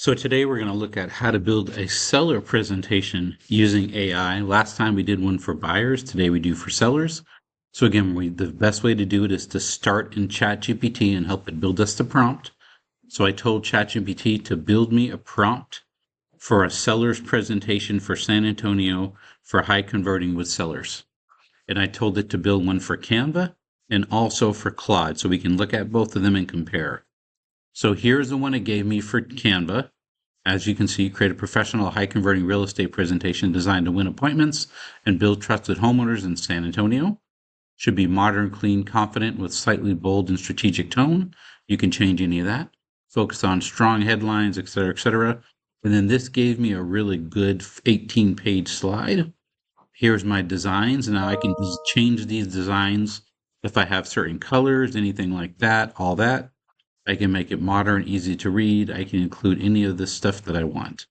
So today we're going to look at how to build a seller presentation using AI. Last time we did one for buyers. Today we do for sellers. So again, the best way to do it is to start in ChatGPT and help it build us the prompt. So I told ChatGPT to build me a prompt for a seller's presentation for San Antonio for high converting with sellers. And I told it to build one for Canva and also for Claude so we can look at both of them and compare. So here's the one it gave me for Canva. As you can see, create a professional, high-converting real estate presentation designed to win appointments and build trusted homeowners in San Antonio. Should be modern, clean, confident, with slightly bold and strategic tone. You can change any of that. Focus on strong headlines, etc., etc. And then this gave me a really good 18-page slide. Here's my designs. And now I can just change these designs if I have certain colors, anything like that, all that. I can make it modern, easy to read. I can include any of the stuff that I want.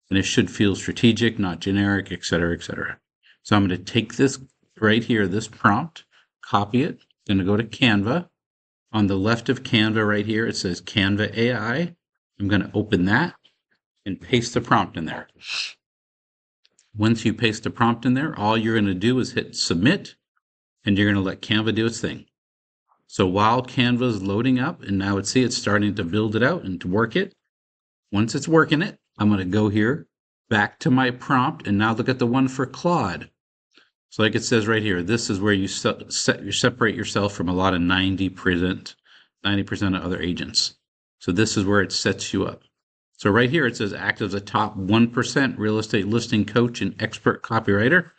And it should feel strategic, not generic, etc., etc. So I'm going to take this right here, this prompt, copy it. I'm going to go to Canva. On the left of Canva right here, it says Canva AI. I'm going to open that and paste the prompt in there. Once you paste the prompt in there, all you're going to do is hit submit, and you're going to let Canva do its thing. So while Canva is loading up, and now it's starting to build it out and to work it. Once it's working it, I'm going to go here back to my prompt and now look at the one for Claude. So like it says right here, this is where you separate yourself from a lot of 90% of other agents. So this is where it sets you up. So right here it says act as a top 1% real estate listing coach and expert copywriter.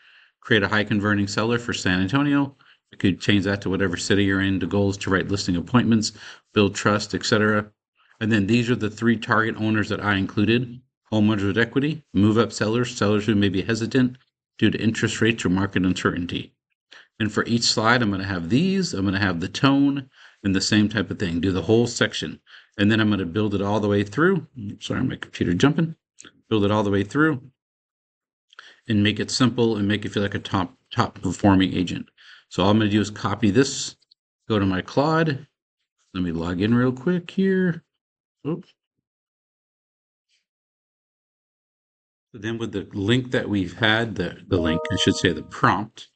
Create a high converting seller for San Antonio. You could change that to whatever city you're in. The goal is to write listing appointments, build trust, etc. And then these are the 3 target owners that I included. Homeowners with equity, move-up sellers, sellers who may be hesitant due to interest rates or market uncertainty. And for each slide, I'm going to have these. I'm going to have the tone and the same type of thing. Do the whole section. And then I'm going to build it all the way through. Sorry, my computer jumping. Build it all the way through and make it simple and make it feel like a top performing agent. So all I'm going to do is copy this, go to my Claude. Let me log in real quick here. Oops. So then with the link that we've had, the link, I should say the prompt,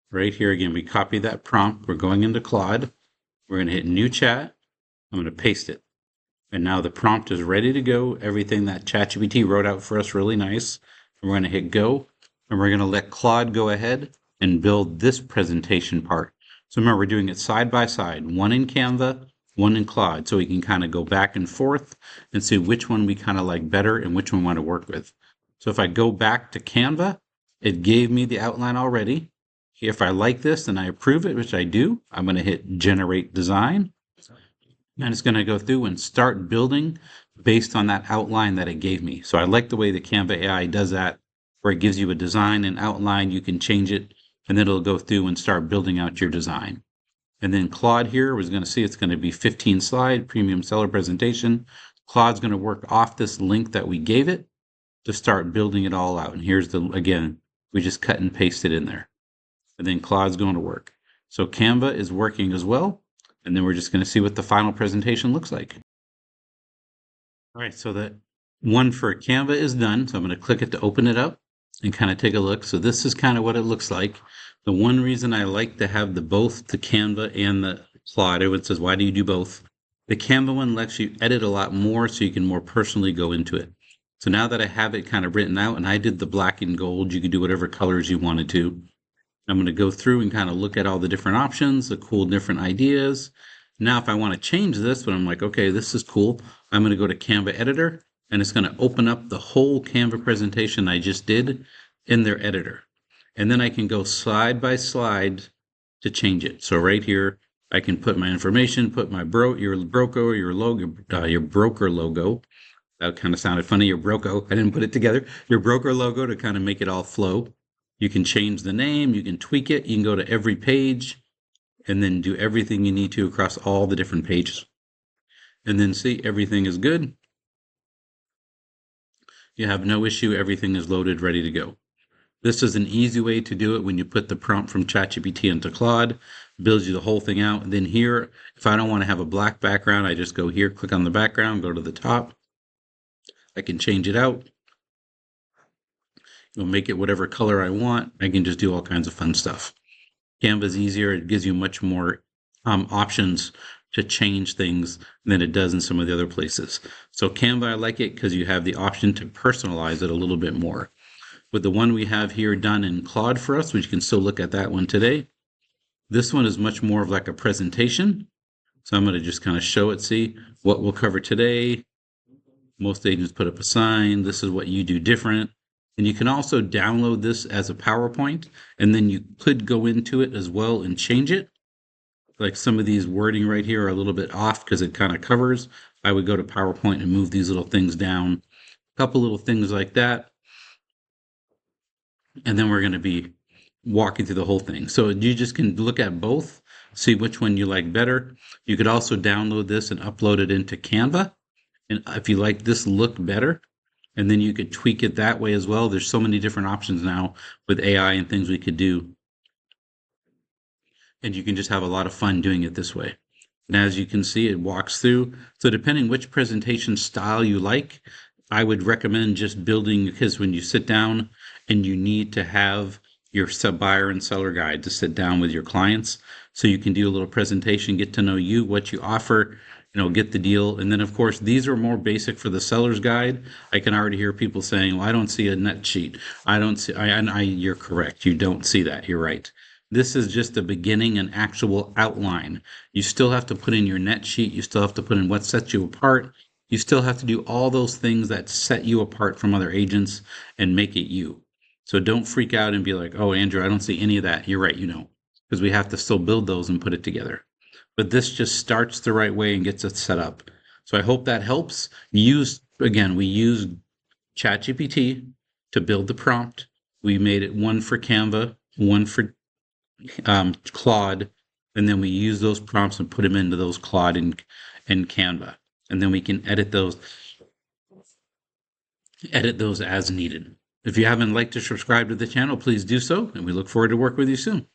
right here again, we copy that prompt. We're going into Claude. We're going to hit new chat. I'm going to paste it. And now the prompt is ready to go. Everything that ChatGPT wrote out for us really nice. And we're going to hit go. And we're going to let Claude go ahead and build this presentation part. So remember, we're doing it side by side, one in Canva, one in Claude, so we can kind of go back and forth and see which one we kind of like better and which one we want to work with. So if I go back to Canva, it gave me the outline already. If I like this and I approve it, which I do, I'm going to hit generate design. And it's going to go through and start building based on that outline that it gave me. So I like the way the Canva AI does that, where it gives you a design and outline. You can change it, and then it'll go through and start building out your design. And then Claude here, we're going to see it's going to be 15 slide premium seller presentation. Claude's going to work off this link that we gave it to start building it all out. And here's again, we just cut and paste it in there. And then Claude's going to work. So Canva is working as well. And then we're just going to see what the final presentation looks like. All right, so that one for Canva is done. So I'm going to click it to open it up and kind of take a look. So this is kind of what it looks like. The one reason I like to have both the Canva and the Claude, everyone says, why do you do both? The Canva one lets you edit a lot more so you can more personally go into it. So now that I have it kind of written out, and I did the black and gold, you could do whatever colors you wanted to. I'm going to go through and kind of look at all the different options, the cool different ideas. Now, if I want to change this, but I'm like, okay, this is cool, I'm going to go to Canva Editor, and it's going to open up the whole Canva presentation I just did in their editor. And then I can go slide by slide to change it. So right here, I can put my information, put my your broker logo. That kind of sounded funny, your broco. I didn't put it together. Your broker logo to kind of make it all flow. You can change the name, you can tweak it, you can go to every page and then do everything you need to across all the different pages. And then see, everything is good. You have no issue, everything is loaded, ready to go. This is an easy way to do it when you put the prompt from ChatGPT into Claude, builds you the whole thing out. And then here, if I don't want to have a black background, I just go here, click on the background, go to the top. I can change it out, make it whatever color I want. I can just do all kinds of fun stuff. Canva is easier. It gives you much more options to change things than it does in some of the other places. So Canva, I like it because you have the option to personalize it a little bit more. With the one we have here done in Claude for us, which you can still look at that one today, this one is much more of like a presentation. So I'm going to just kind of show it, see what we'll cover today. Most agents put up a sign. This is what you do different. And you can also download this as a PowerPoint, and then you could go into it as well and change it. Like some of these wording right here are a little bit off because it kind of covers. I would go to PowerPoint and move these little things down. A couple little things like that. And then we're going to be walking through the whole thing. So you just can look at both, see which one you like better. You could also download this and upload it into Canva. And if you like this look better, and then you could tweak it that way as well. There's so many different options now with AI and things we could do. And you can just have a lot of fun doing it this way. And as you can see, it walks through. So depending which presentation style you like, I would recommend just building, because when you sit down and you need to have your buyer and seller guide to sit down with your clients, so you can do a little presentation, get to know you, what you offer, get the deal. And then of course, these are more basic for the seller's guide. I can already hear people saying, well, I don't see a net sheet. I don't see, you're correct. You don't see that. You're right. This is just the beginning and actual outline. You still have to put in your net sheet. You still have to put in what sets you apart. You still have to do all those things that set you apart from other agents and make it you. So don't freak out and be like, oh, Andrew, I don't see any of that. You're right, because we have to still build those and put it together. But this just starts the right way and gets it set up. So I hope that helps. We use ChatGPT to build the prompt. We made it one for Canva, one for Claude, and then we use those prompts and put them into those Claude and Canva. And then we can edit those as needed. If you haven't liked or subscribed to the channel, please do so, and we look forward to working with you soon.